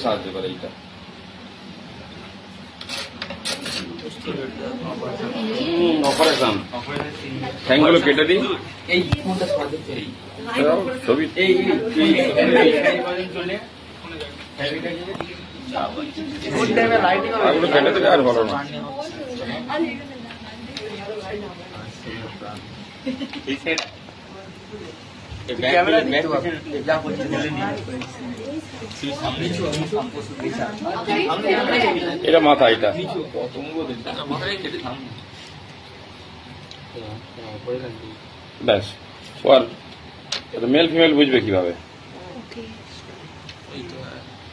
সাহায্য করে এইটা। অপারেশন ঠ্যাংগুলো কেটে দিই। ছবি কেটে দিলে আর ভালো না। এটা মাথা, এটা ব্যাস। মেল ফিমেল বুঝবে কিভাবে?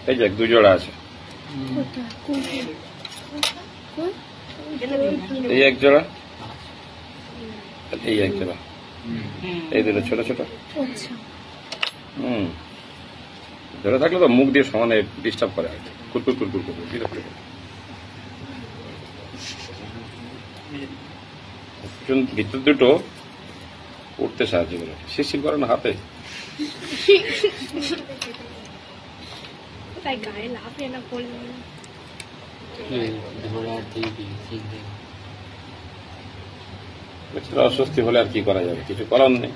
এই যে দু জোড়া আছে, এই এক জোড়া, এই এক জোড়া, এই দুটো ছোট ছোট। ধরে থাকলে তো মুখ দিয়ে সমানে ডিস্টার্ব করে, কুরকুর কুরকুর কুরকুর বিরক্ত করে। ভিতর দুটো উঠতে সাহায্য করে, শিরশির করে না হাতে। অস্বস্তি হলে আর কি করা যাবে, কিছু করার নেই।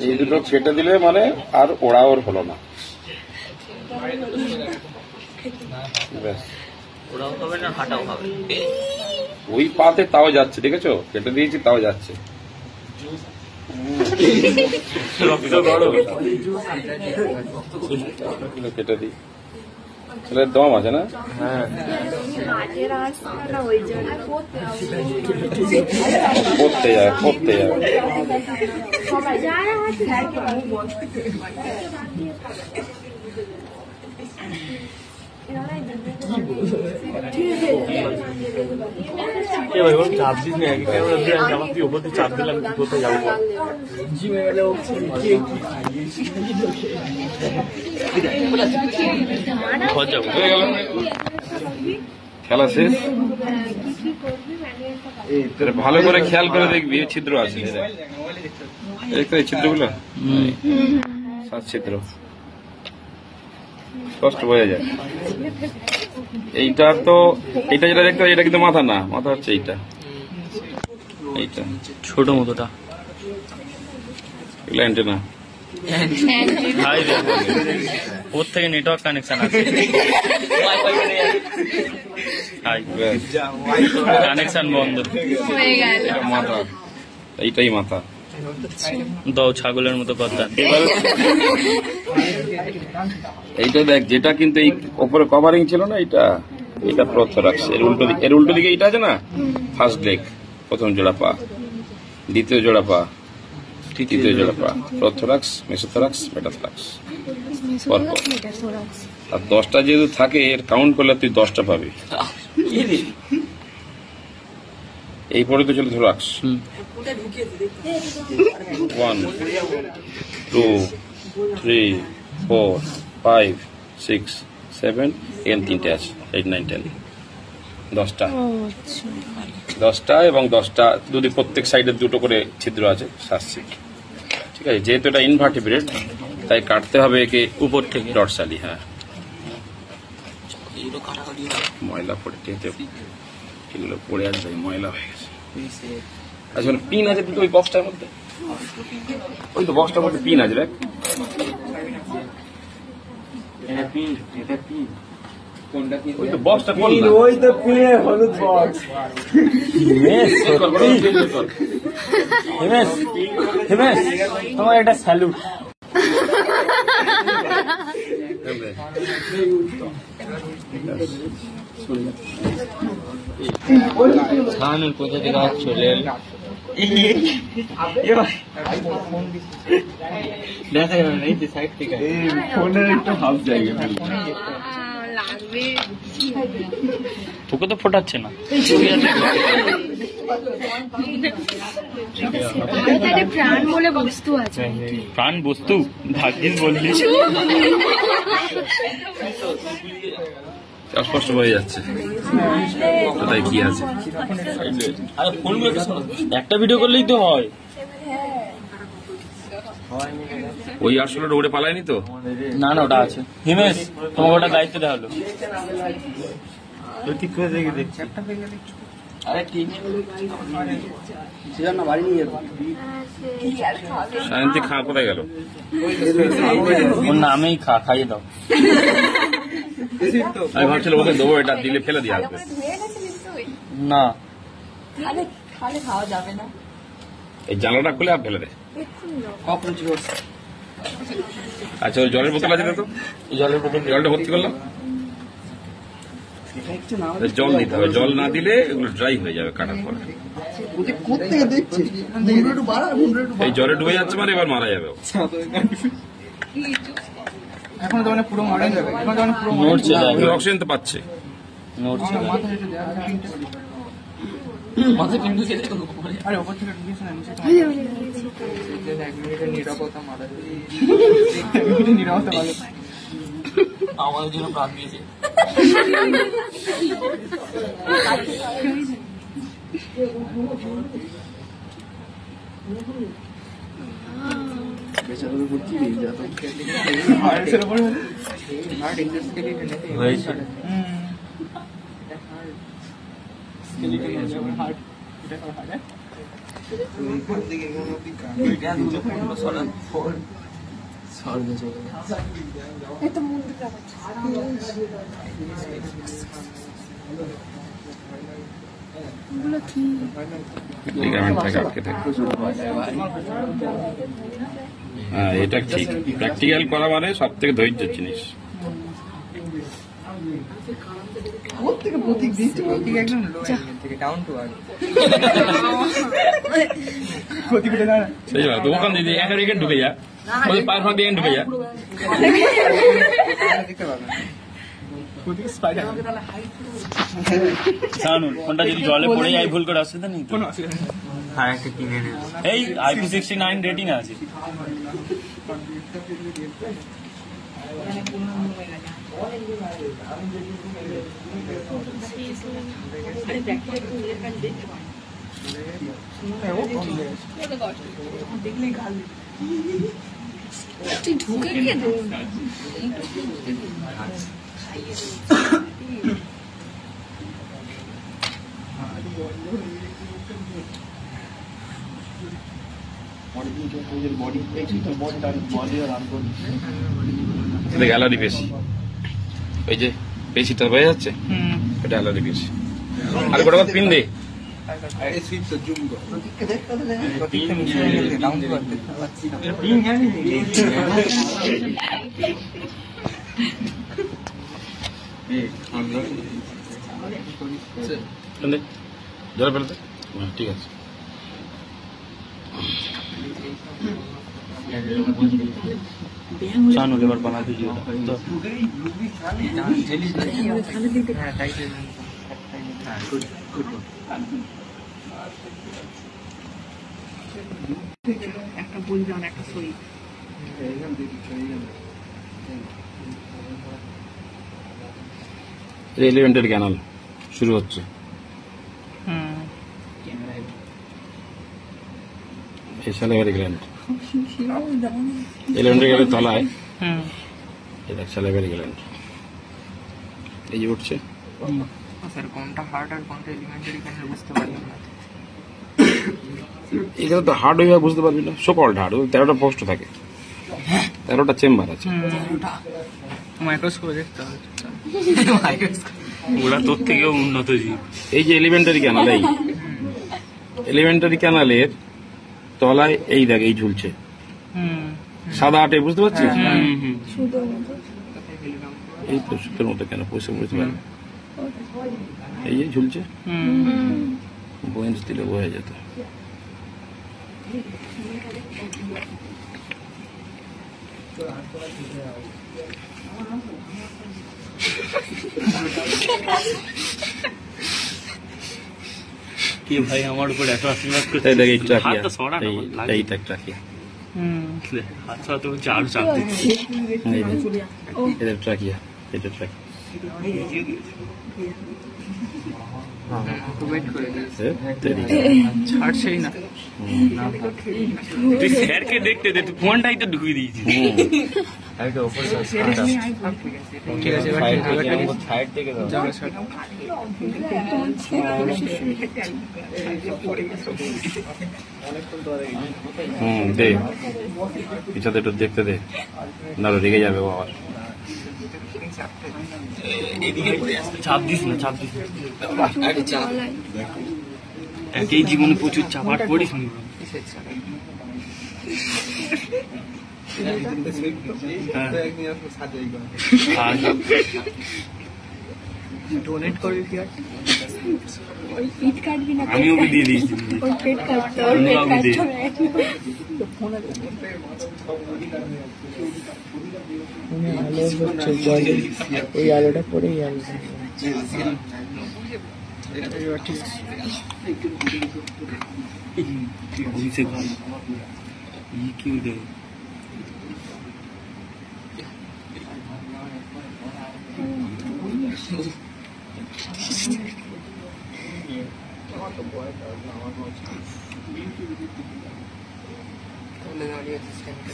এই দুটো কেটে দিলে মানে আর ওরা ওর হলো না, ওই পাতে তাও যাচ্ছে, দেখেছো? কেটে দিয়েছি তাও যাচ্ছে। কেটে দিই, ছেলের দম আছে না? পড়তে যাবে, পড়তে যাবে। চাপ দিস না, আমার তুই ওপর দিয়ে চাপ দিলাম, কোথায় যাবো? খেলা শেষ। ভালো করে খেয়াল করে দেখবি, ছিদ্র আছে, এই ছিদ্রগুলো সাত ছিদ্র, স্পষ্ট বোঝা যায়। এইটা তো, এইটা যেটা দেখতে হয় এটা কিন্তু মাথা না, মাথা হচ্ছে এইটা, এইটা ছোট মতোটা অ্যান্টেনা। ওর থেকে নেটওয়ার্ক কানেকশন আছে, কানেকশন বন্ধ। মাথা, এইটাই মাথা। দাও ছাগলের মতো কথা। এইটা দেখ, যেটা কিন্তু এই উপরে কভারিং ছিল না, এটা এটা প্রথরাক্স, এর উল্টো দিকে এইটা আছে না, ফার্স্ট লেগ, প্রথম জোড়া পা, দ্বিতীয় জোড়া পা, তৃতীয় জোড়া পা, প্রথরাক্স, মেসোথরাক্স, মেটাথরাক্স। আর 10টা যেহেতু থাকে, এর কাউন্ট করলে তুই 10টা পাবি। এই পরে তো চলে থোরাক্স, 1 2 3 4 5 6 7, এখানে 3টে আছে, 8 9 10, 10টা এবং 10টা যদি প্রত্যেক সাইডে দুটো করে ছিদ্র আছে, 7 ছিদ্র। ঠিক আছে, যেহেতু এটা ইনভার্টিব্রেট তাই কাটতে হবে একে উপর থেকে ডরসালি। হ্যাঁ, ময়লা পড়ে এগুলো পড়ে আসবে, ময়লা হয়ে গেছে। আচ্ছা, পিন আছে দুটো ওই বক্সটার মধ্যে, ওই তো বক্সটার মধ্যে পিন আছে, দেখ। ওই তো বক্সটা করলাম, ওই তো পিনে হলুদ বক্স। তোমার একটা স্যালুট। ছানের কোথা থেকে হাত চলে এল, দেখা যাবে না, এই যে সাইড থেকে ফোনের একটু হাফ জায়গা তোকে তো ফোটাচ্ছে না। প্রাণ বলে বস্তু আছে, প্রাণ বস্তু ভাগ্যিস বললি। স্পষ্ট হয়ে যাচ্ছে কোথায় কি আছে। আরে ফোনগুলো একটা ভিডিও করলেই তো হয়। ওই 8-16 উড়ে পালায়নি তো? না না, ওটা আছে। হিমেশ, তোমাকে ওটা দায়িত্ব দেওয়া হলো। ঠিক করে দেখে দেখছি। আরে ঠিক না বাড়ি নিয়ে যাবো। সায়ন্তী খা কোথায় গেল? ওর নামেই খাইয়ে দাও। আমি ভাবছিলাম ওকে দেবো, এটা দিলে ফেলে দিয়ে আসবে। না, খালে খাওয়া যাবে না। এই জানলাটা খুলে আর ফেলে দে। কখন ছিল? আচ্ছা, ওই জলের বোতল আছে তো? জলের বোতল জলটা ভর্তি করলাম। জল দিতে হবে, জল না দিলে এগুলো ড্রাই হয়ে যাবে কাটার পরে। কোথেকে দেখছি মুন্ডু একটু বাড়া, মুন্ডু একটু এই জলে ডুবে যাচ্ছে মানে এবার মারা যাবে ও। এখন তো মানে পুরো মডার্ন যাবে, এখন তো মানে পুরো নড়ছে না, অক্সিজেন তো পাচ্ছে। নড়ছে না। মাথা হেঁটে দেয় মাথায় কিন্তু খেতে তো আরে ওপর থেকে ঢুকিয়েছে না নিচে এক মিনিটের নিরাপত্তা মারা নিরাপত্তা ভালো আমাদের জন্য প্রাণ দিয়েছে। বেচারা করছি হার্টের উপর হার্ট ইনজেক্ট থেকে হয়েছে। হার্ট এটা হার্ট এগুলো কি? লিগামেন্ট থেকে আটকে থাকে। হ্যাঁ, এটা ঠিক। প্র্যাকটিক্যাল করা মানে সব থেকে ধৈর্যের জিনিস। থেকে প্রতীক দিচ্ছে, প্রতীক একদম লো থেকে ডাউন টু আর্থ প্রতীক এটা না সেই জন্য তো ওখান দিয়ে এখানে এখানে ঢুকে যা, ওই পার ফাঁক দিয়ে ঢুকে যা। দেখতে পাবেন প্রতীক স্পাইডার জানুন কোনটা যদি জলে পড়ে যায় ভুল করে অসুবিধা নেই তো। কোনো অসুবিধা নেই। হ্যাঁ, একটা কিনে নে। এই IP69 রেটিং আছে। তুই ঢুকে গিয়ে দে। অ্যালার্জি পেশি, ওই যে পেশিটা হয়ে যাচ্ছে, এটা অ্যালার্জি পেশি। আর গোটা পিন দে। প্রতীককে দেখতে হবে, প্রতীককে মিশিয়ে ডাউন টু আর্থ পিং হ্যাঁ জল ফেলতে। ঠিক আছে। জানুন এবার বানা দিও তো। একটা বলবেন একটা সই এলিভেন্টের ক্যানাল শুরু হচ্ছে। স্যালাইভারি গ্ল্যান্ড, এলিভেন্টের গেলে তলায় এটা স্যালাইভারি গ্ল্যান্ড, এই যে উঠছে। স্যার কোনটা হার্ট আর কোনটা এলিমেন্টারি ক্যানাল বুঝতে পারলাম না। এখানে তো হার্ড ওইভাবে বুঝতে পারবি না, সোকল্ড হার্ড। 13টা পোস্ট থাকে, 13টা চেম্বার আছে। মাইক্রোস্কোপ দেখতে হবে। ওরা তোর থেকেও উন্নত জীব। এই যে এলিমেন্টারি ক্যানাল, এই এলিমেন্টারি ক্যানালের তলায় এই দেখ এই ঝুলছে সাদা আটে, বুঝতে পারছিস? এই তো সুতোর মতো কেন পয়সা বুঝতে পারবে, এই যে ঝুলছে, বয়েন্স দিলে বয়ে যেত। কি ভাই আমার উপর এত আশীর্বাদ করতে। এই দেখ এই ট্রাকিয়া, হাতটা সরা না, লাগে। এইটা ট্রাকিয়া, হাত সরা তো চার চাপ দিচ্ছি। এটা ট্রাকিয়া, এটা ট্রাকিয়া। ওয়েট করে দিয়েছে তেরি। ছাড়ছেই না তুই স্যারকে দেখতে দে, তুই ফোনটাই তো ঢুকিয়ে দিয়েছিস। ঠিক আছে এবার ঠিক আছে জায়গা ছাড় দে পিছাতে একটু দেখতে দে, নাহলে রেগে যাবে ও আবার। চাপ দিস না, চাপ দিস না। একই জীবনে প্রচুর চাপ আর পড়িস নি। ডোনেট করবি কি আর ওই পিঠ কাটবি না, আমি ওকে দিয়ে দিয়েছি। ওই পেট কাটতে হবে, পেট আমি দিই। কাটতে হবে। ওই আলোটা পরেই আসবে ঘুমছে ভাই, ই কি রে?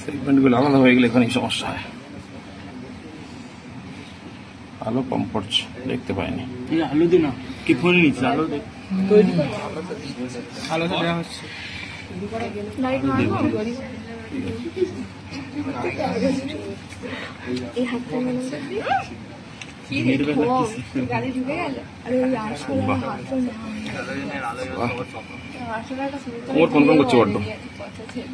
সেগমেন্টগুলো আলাদা হয়ে গেলে এখানে সমস্যা হয়। আলো কম পড়ছে, দেখতে পাইনি। এই আলো দে না, কি ফোন নিচ্ছে? আলো দে। আলোটা দেওয়া হচ্ছে লাইট মারবো? এই হাতটা মনে করবি? দিনের বেলা কি গাড়ি ঢুকে গেল। আরে ওই আসলে হাতটা না। আসলে একটা ওর ফোন ফোন করছে বড্ড। কথা ছিল।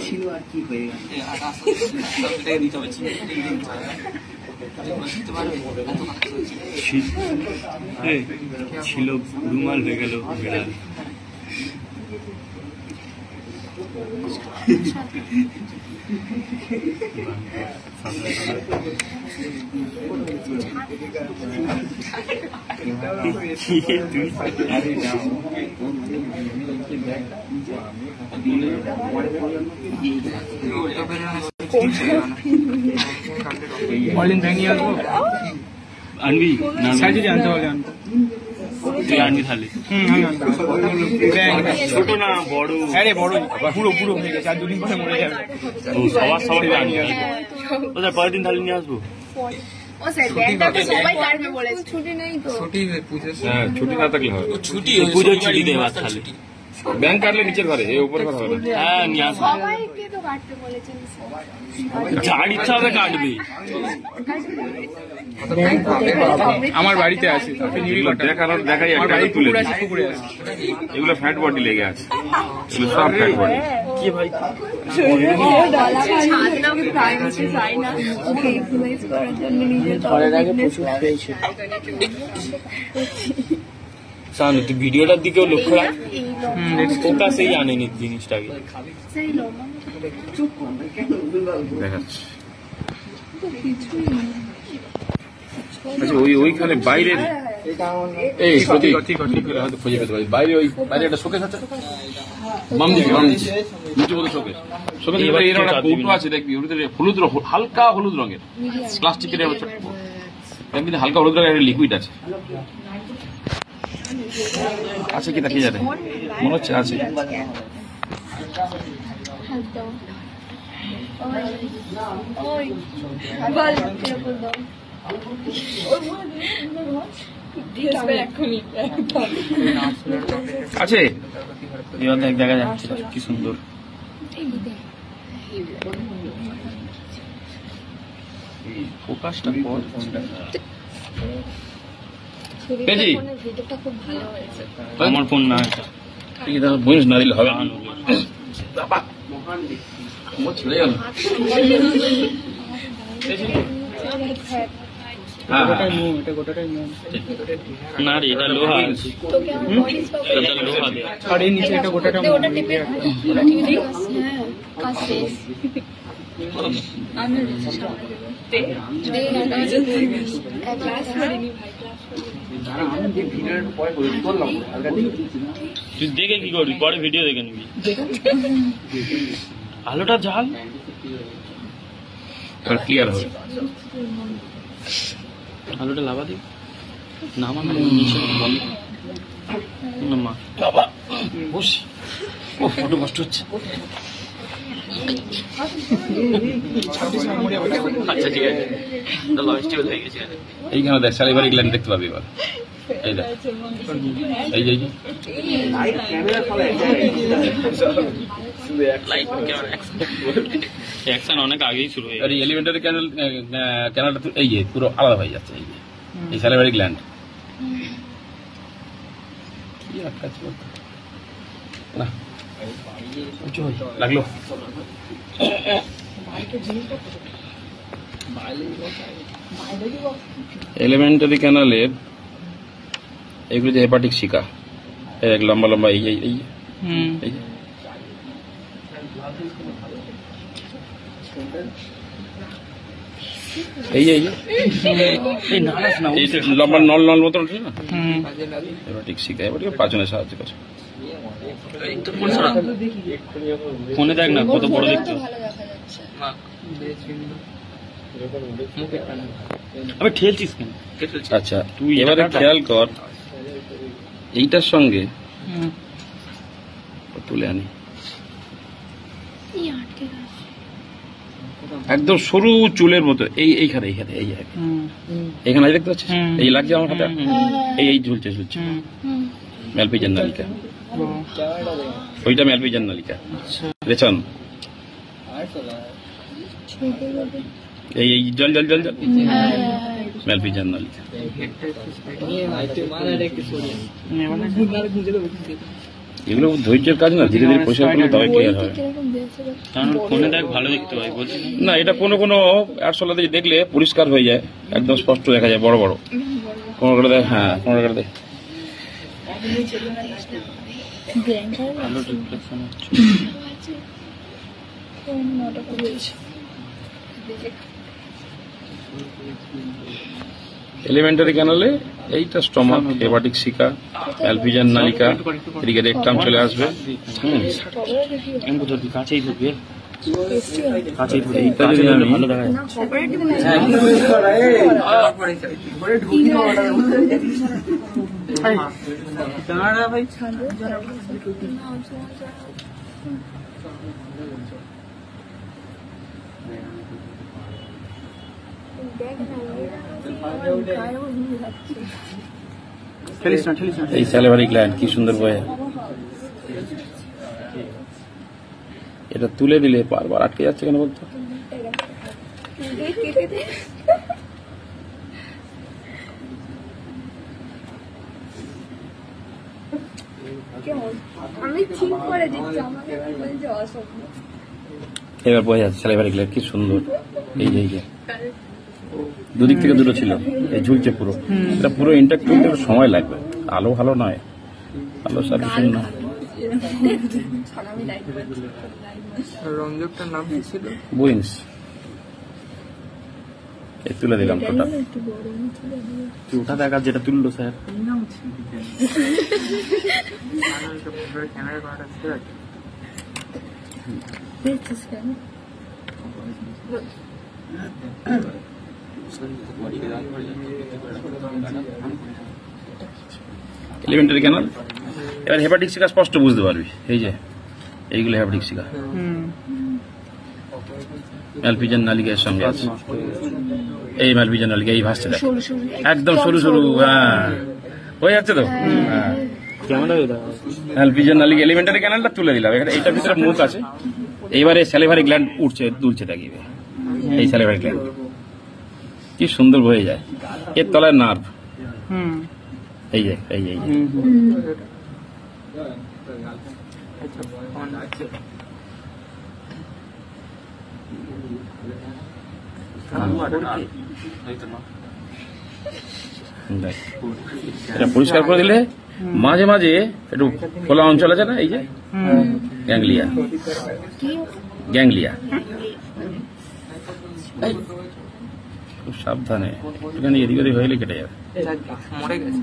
ছিল আর কি হয়ে গেল ছিল রুমাল হয়ে গেল বেড়া। অনলাইন ব্যাংক নিয়ে আসবো আনবি না? স্যার যদি আনতে বলে আনবো তুই আনবি তাহলে। আমি আনবো ব্যাংক ছোট না বড়? আরে বড় পুরো পুরো হয়ে গেছে আর দুদিন পরে মরে যাবে ও সবার আনবি। ওদের পরের দিন তাহলে নিয়ে আসবো। ও স্যার ব্যাগটা তো সবাই কাটবে বলেছে। ছুটি নেই তো। ছুটি পুজো হ্যাঁ, ছুটি না থাকলে হবে। পুজোর ছুটি দেবে তাহলে। ব্যাংক কাটলে নিচের ঘরে, এই উপরে ঘর হবে না। হ্যাঁ নিয়ে আসবো, সবাইকে তো কাটতে বলেছেন স্যার। যার ইচ্ছা হবে কাটবে। আমার বাড়িতে আছে আপনি নিবি কটা দেখাই আমার একটা বাড়ি তুলে পুকুর দিই। আছে পুকুরে আছে এগুলো ফ্যাট বডি লেগে আছে, এগুলো সব ফ্যাট বডি। কি ভাই? ছাদনাকে প্রাইভেসি চাই না, ওকে এক্সারসাইজ করার জন্য নিজের ফিটনেস পেয়েছে। শানু তুই ভিডিওটার দিকেও লক্ষ্য রাখ, ফোকাসেই আনেনি জিনিসটাকে। সেই লম্বা দেখাচ্ছি। আচ্ছা, ওইখানে বাইরে এই ঠিক ঠিক করে হয়তো খুঁজে পেতে পারি। বাইরে বাইরে একটা শোকেস আছে, বাম দিকে নিচে বলে শোকেস। শোকেস এরকম একটা কৌটো আছে, দেখবি ওর ভিতরে হলুদ হালকা হলুদ রঙের প্লাস্টিকের দেখবি, হালকা হলুদ রঙের একটা লিকুইড আছে। আছে কি না কি জানে, মনে হচ্ছে আছে। ওই বল কিরকম দাও আছে এবার দেখা যাচ্ছে কি সুন্দর। ফোকাসটা কর। পেয়েছি, ভিডিওটা খুব ভালো হয়েছে। আমার ফোন না এটা। ঠিক আছে, বলিস না দিলে হবে না। ছেড়ে গেল। হ্যাঁ গোটাটাই মোম, এটা গোটাটাই মোম। না রে এটা লোহা তোকে আমার body spa করে এটা লোহা দেয়া আর এই নিচে এটা গোটাটা দে, মোম। ওটা টিপে ওটা টিপে দিই। হ্যাঁ কাজ শেষ। আমি রেজিস্টার দে এক গ্লাস করিনি ভাই, আমি যে ভিডিওটা পরে করে করলাম হালকা দেখি। তুই দেখে কি করবি পরে ভিডিও দেখে নিবি আলোটা জ্বাল ক্লিয়ার হবে। আলোটা লাভা দিই নামা নিচে বন্ধ না মা বাবা বস, ও ফটো কষ্ট হচ্ছে। আচ্ছা ঠিক আছে তাহলে ফেস্টিভ্যাল হয়ে গেছে এইখানে দেখ স্যালিভারি গ্ল্যান্ড দেখতে পাবি এবার। এই দেখ, এই যে লাইট ক্যামেরা ফলে লাইট ক্যামেরা অ্যাকশন অনেক আগেই শুরু হয়ে আর এলিমেন্টারি ক্যানালটা এই যে পুরো আলাদা হয়ে যাচ্ছে। এই যে এই স্যালিভারি গ্ল্যান্ড কি আটকাচ্ছে বলতো? না উঁচু হয়ে লাগলো। এলিমেন্টারি ক্যানালের এগুলো যে হেপাটিক শিকা, এক লম্বা লম্বা এই এই এই এই যে। এই যে এই নারাস না এই লম্বা নল নল মতন ওঠে না, হেপাটিক শিকা। হেপাটিক পাচনে সাহায্য করে। ফোনে দেখ না কত বড় দেখতে ভালো দেখা যাচ্ছে। আবে ঠেলছিস কেন আচ্ছা তুই এবারে খেয়াল কর, এইটার সঙ্গে তুলে আনি এই আটকে গেছে। একদম সরু চুলের মতো এইখানে এইখানে এই জায়গায় এখানে দেখতে পাচ্ছিস এই লাগছে আমার হাতে, এই এই ঝুলছে ঝুলছে ম্যালপিজান নালিকা, ওইটা ম্যালপিজান নালিকা রেচন। এই এই জল জল জল জল ম্যালপিজান নালিকা। এগুলো ধৈর্যের কাজ না, ধীরে ধীরে পরিষ্কার করলে তবে ক্লিয়ার হবে। কিরকম দেখছে দেখ। কারণ ফোনে দেখ ভালো দেখতে হয় বলছি না এটা কোনো কোনো অ্যাডসোলাতে দেখলে পরিষ্কার হয়ে যায়, একদম স্পষ্ট দেখা যায় বড় বড়। কোনো করে দেখ, হ্যাঁ কোনো করে দেখ। ব্ল্যাঙ্কার ভালো রিফ্লেকশন হচ্ছে কোন নটা করেছে। এলিমেন্টারি ক্যানালে এইটা স্টমাক, হেপাটিক শিকা, ম্যালপিজান নালিকা, এদিকে রেকটাম চলে আসবে। আমি ধরবি কাছেই ধরবি কাছেই ধরবি এইটা যদি আমি ভালো দেখা যায় না কোঅপারেটিভ না। ঘরে ঢুকি না ওটার মধ্যে। দাঁড়া ভাই খেলিস না খেলিস না। এই স্যালিভারি গ্ল্যান্ড কি সুন্দর বয়ে, এটা তুলে দিলে বারবার আটকে যাচ্ছে কেন বলতো? আমি ঠিক করে দিচ্ছি, আমাকে বলছে অসম্ভব। এবার বয়ে যাচ্ছে স্যালিভারি গ্ল্যান্ড কি সুন্দর। এই যে এই যে দুদিক থেকে দুটো ছিল, এই ঝুলছে পুরো। এটা পুরো ইন্টাক্ট করতে একটু সময় লাগবে, আলো ভালো নয়, আলো সার্ভিসিং না। আমি লাইট করছি। রঞ্জকটার নাম কি ছিল? বুইন্স এই তুলে দিলাম টোটাল। একটু বড় ছিল। তুই ওটা দেখা যেটা তুললো স্যার ক্যামেরা করাটা ছিল দেখছিস কেন? Elementary canal. এবার হেপাটিক শিকা স্পষ্ট বুঝতে পারবি, এই যে এইগুলো হেপাটিক শিকা, ম্যালপিজান নালিকা এর সঙ্গে আছে। এই ম্যালপিজান নালিকা এই ভাসছে দেখ, সরু সরু একদম সরু সরু। হ্যাঁ হয়ে যাচ্ছে তো। হ্যাঁ ক্যামেরা ম্যালপিজান নালিকা এলিমেন্টারি ক্যানালটা তুলে দিলাম। এখানে এইটার ভিতরে মুখ আছে, এইবারে স্যালিভারি গ্ল্যান্ড উঠছে দুলছে দেখিবে। এই স্যালিভারি গ্ল্যান্ড কি সুন্দর বয়ে যায়, এর তলায় নার্ভ। এই যে এই যে এই যে। দেখ, এটা পরিষ্কার করে দিলে মাঝে মাঝে একটু খোলা অঞ্চল আছে না, এই যে গ্যাংলিয়া, গ্যাংলিয়া, খুব সাবধানে, একটুখানি এদিক ওদিক হইলে কেটে যাবে। মরে গেছে